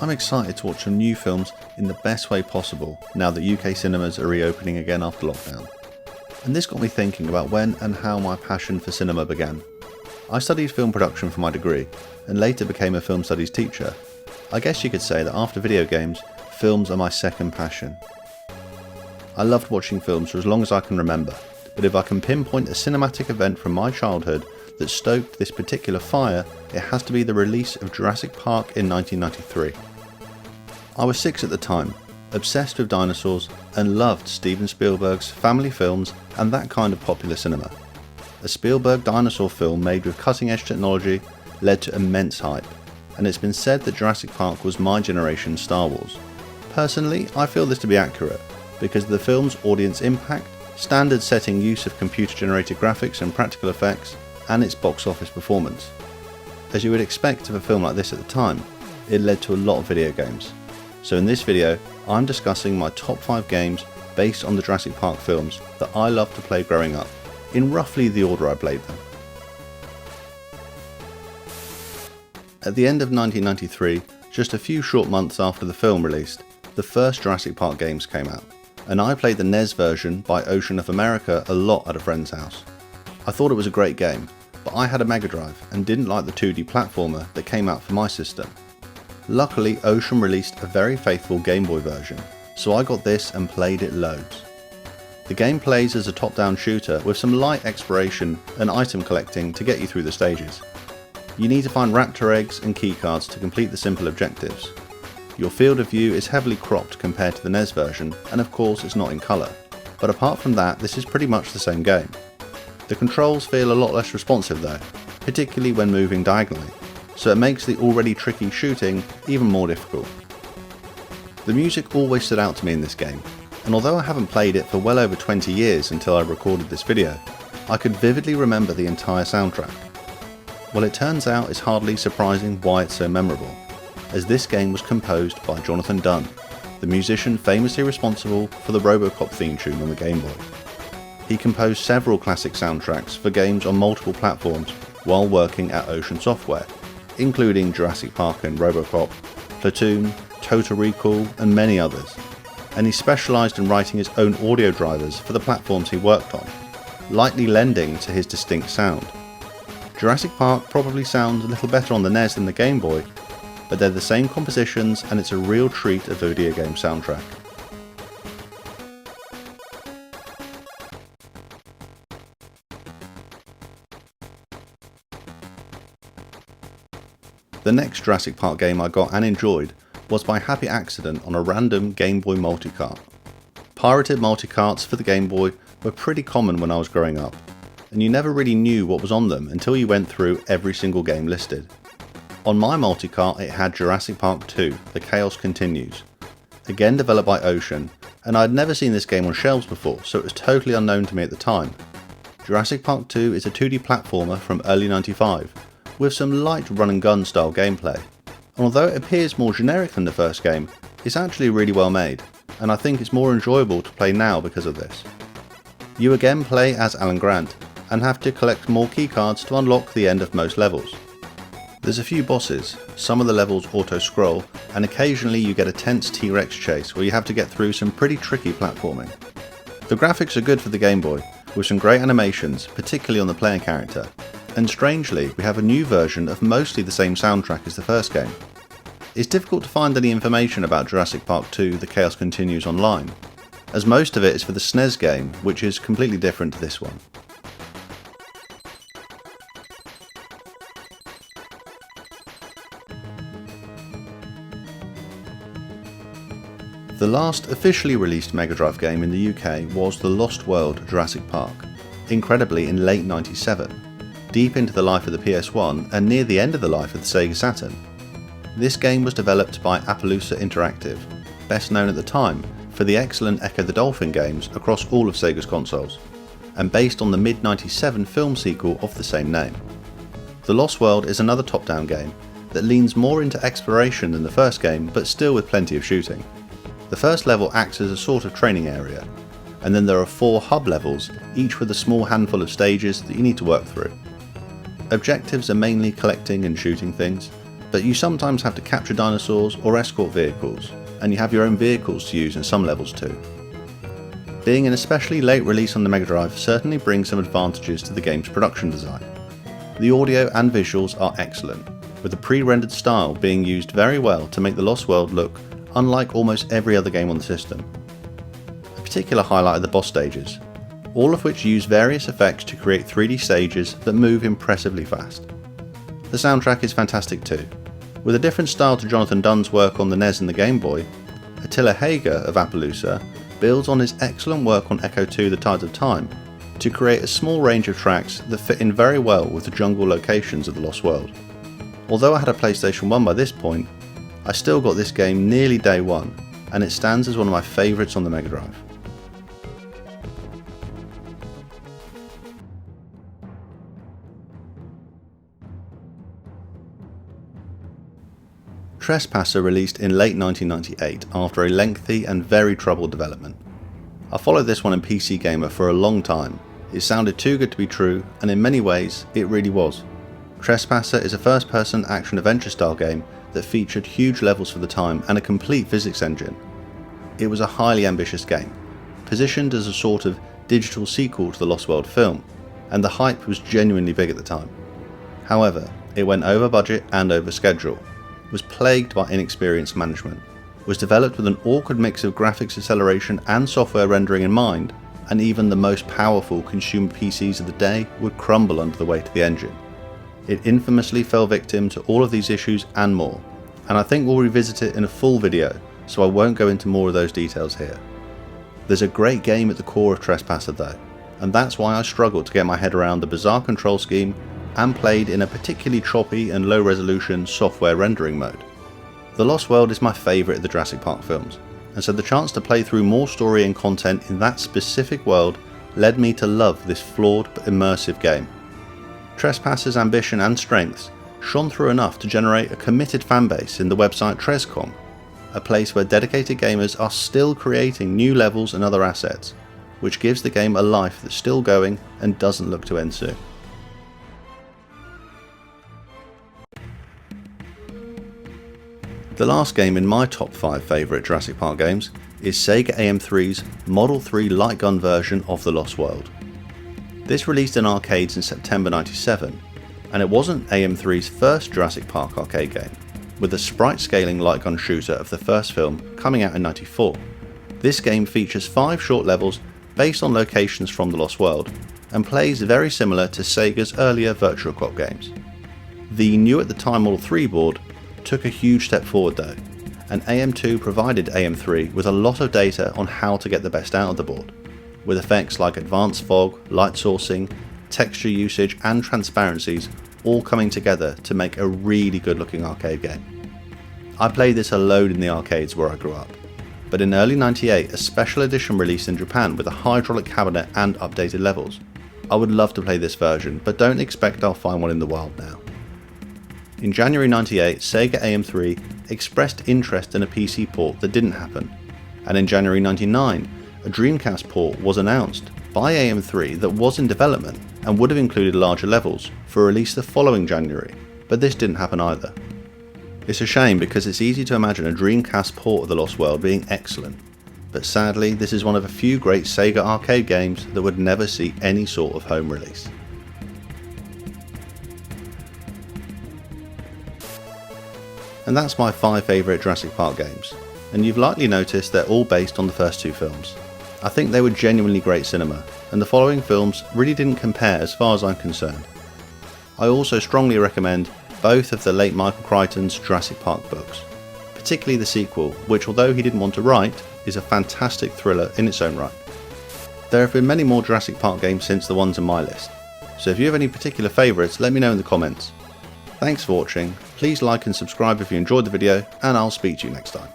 I'm excited to watch some new films in the best way possible now that UK cinemas are reopening again after lockdown. And this got me thinking about when and how my passion for cinema began. I studied film production for my degree and later became a film studies teacher. I guess you could say that after video games, films are my second passion. I loved watching films for as long as I can remember, but if I can pinpoint a cinematic event from my childhood that stoked this particular fire, it has to be the release of Jurassic Park in 1993. I was 6 at the time, obsessed with dinosaurs, and loved Steven Spielberg's family films and that kind of popular cinema. A Spielberg dinosaur film made with cutting-edge technology led to immense hype, and it's been said that Jurassic Park was my generation's Star Wars. Personally, I feel this to be accurate, because of the film's audience impact, standard-setting use of computer-generated graphics and practical effects, and its box office performance. As you would expect of a film like this at the time, it led to a lot of video games. So in this video, I'm discussing my top 5 games based on the Jurassic Park films that I loved to play growing up, in roughly the order I played them. At the end of 1993, just a few short months after the film released, the first Jurassic Park games came out, and I played the NES version by Ocean of America a lot at a friend's house. I thought it was a great game, but I had a Mega Drive and didn't like the 2D platformer that came out for my system. Luckily, Ocean released a very faithful Game Boy version, so I got this and played it loads. The game plays as a top-down shooter with some light exploration and item collecting to get you through the stages. You need to find raptor eggs and keycards to complete the simple objectives. Your field of view is heavily cropped compared to the NES version, and of course it's not in colour, but apart from that this is pretty much the same game. The controls feel a lot less responsive though, particularly when moving diagonally, so it makes the already tricky shooting even more difficult. The music always stood out to me in this game, and although I haven't played it for well over 20 years until I recorded this video, I could vividly remember the entire soundtrack. Well, it turns out it's hardly surprising why it's so memorable, as this game was composed by Jonathan Dunn, the musician famously responsible for the RoboCop theme tune on the Game Boy. He composed several classic soundtracks for games on multiple platforms while working at Ocean Software, including Jurassic Park and RoboCop, Platoon, Total Recall and many others, and he specialised in writing his own audio drivers for the platforms he worked on, lightly lending to his distinct sound. Jurassic Park probably sounds a little better on the NES than the Game Boy, but they're the same compositions and it's a real treat of a video game soundtrack. The next Jurassic Park game I got and enjoyed was by happy accident on a random Game Boy multicart. Pirated multicarts for the Game Boy were pretty common when I was growing up, and you never really knew what was on them until you went through every single game listed. On my multicart it had Jurassic Park 2, The Chaos Continues, again developed by Ocean, and I had never seen this game on shelves before, so it was totally unknown to me at the time. Jurassic Park 2 is a 2D platformer from early '95, with some light run and gun style gameplay, and although it appears more generic than the first game, it's actually really well made, and I think it's more enjoyable to play now because of this. You again play as Alan Grant, and have to collect more keycards to unlock the end of most levels. There's a few bosses, some of the levels auto-scroll, and occasionally you get a tense T-Rex chase where you have to get through some pretty tricky platforming. The graphics are good for the Game Boy, with some great animations, particularly on the player character, and strangely we have a new version of mostly the same soundtrack as the first game. It's difficult to find any information about Jurassic Park 2 The Chaos Continues online, as most of it is for the SNES game, which is completely different to this one. The last officially released Mega Drive game in the UK was The Lost World Jurassic Park, incredibly in late '97, deep into the life of the PS1 and near the end of the life of the Sega Saturn. This game was developed by Appaloosa Interactive, best known at the time for the excellent Echo the Dolphin games across all of Sega's consoles, and based on the mid-'97 film sequel of the same name. The Lost World is another top-down game that leans more into exploration than the first game, but still with plenty of shooting. The first level acts as a sort of training area, and then there are 4 hub levels, each with a small handful of stages that you need to work through. Objectives are mainly collecting and shooting things, but you sometimes have to capture dinosaurs or escort vehicles, and you have your own vehicles to use in some levels too. Being an especially late release on the Mega Drive certainly brings some advantages to the game's production design. The audio and visuals are excellent, with the pre-rendered style being used very well to make The Lost World look unlike almost every other game on the system. A particular highlight are the boss stages, all of which use various effects to create 3D stages that move impressively fast. The soundtrack is fantastic too. With a different style to Jonathan Dunn's work on the NES and the Game Boy, Attila Hager of Appaloosa builds on his excellent work on Echo 2 The Tides of Time to create a small range of tracks that fit in very well with the jungle locations of The Lost World. Although I had a PlayStation 1 by this point, I still got this game nearly day one, and it stands as one of my favourites on the Mega Drive. Trespasser released in late 1998 after a lengthy and very troubled development. I followed this one in PC Gamer for a long time. It sounded too good to be true, and in many ways it really was. Trespasser is a first-person action-adventure style game that featured huge levels for the time and a complete physics engine. It was a highly ambitious game, positioned as a sort of digital sequel to the Lost World film, and the hype was genuinely big at the time. However, it went over budget and over schedule, was plagued by inexperienced management, was developed with an awkward mix of graphics acceleration and software rendering in mind, and even the most powerful consumer PCs of the day would crumble under the weight of the engine. It infamously fell victim to all of these issues and more, and I think we'll revisit it in a full video, so I won't go into more of those details here. There's a great game at the core of Trespasser though, and that's why I struggled to get my head around the bizarre control scheme and played in a particularly choppy and low resolution software rendering mode. The Lost World is my favourite of the Jurassic Park films, and so the chance to play through more story and content in that specific world led me to love this flawed but immersive game. Trespasser's ambition and strengths shone through enough to generate a committed fanbase in the website Trescom, a place where dedicated gamers are still creating new levels and other assets, which gives the game a life that's still going and doesn't look to end soon. The last game in my top 5 favourite Jurassic Park games is Sega AM3's Model 3 light gun version of The Lost World. This released in arcades in September 97, and it wasn't AM3's first Jurassic Park arcade game, with the sprite scaling light gun shooter of the first film coming out in 94. This game features 5 short levels based on locations from The Lost World, and plays very similar to Sega's earlier Virtual Cop games. The new at the time Model 3 board took a huge step forward though, and AM2 provided AM3 with a lot of data on how to get the best out of the board, with effects like advanced fog, light sourcing, texture usage and transparencies all coming together to make a really good looking arcade game. I played this a load in the arcades where I grew up, but in early 98 a special edition released in Japan with a hydraulic cabinet and updated levels. I would love to play this version, but don't expect I'll find one in the wild now. In January 98, Sega AM3 expressed interest in a PC port that didn't happen, and in January 99, a Dreamcast port was announced by AM3 that was in development and would have included larger levels for release the following January, but this didn't happen either. It's a shame because it's easy to imagine a Dreamcast port of The Lost World being excellent, but sadly this is one of a few great Sega arcade games that would never see any sort of home release. And that's my 5 favourite Jurassic Park games, and you've likely noticed they're all based on the first 2 films. I think they were genuinely great cinema, and the following films really didn't compare as far as I'm concerned. I also strongly recommend both of the late Michael Crichton's Jurassic Park books, particularly the sequel, which although he didn't want to write, is a fantastic thriller in its own right. There have been many more Jurassic Park games since the ones on my list, so if you have any particular favourites let me know in the comments. Thanks for watching, please like and subscribe if you enjoyed the video, and I'll speak to you next time.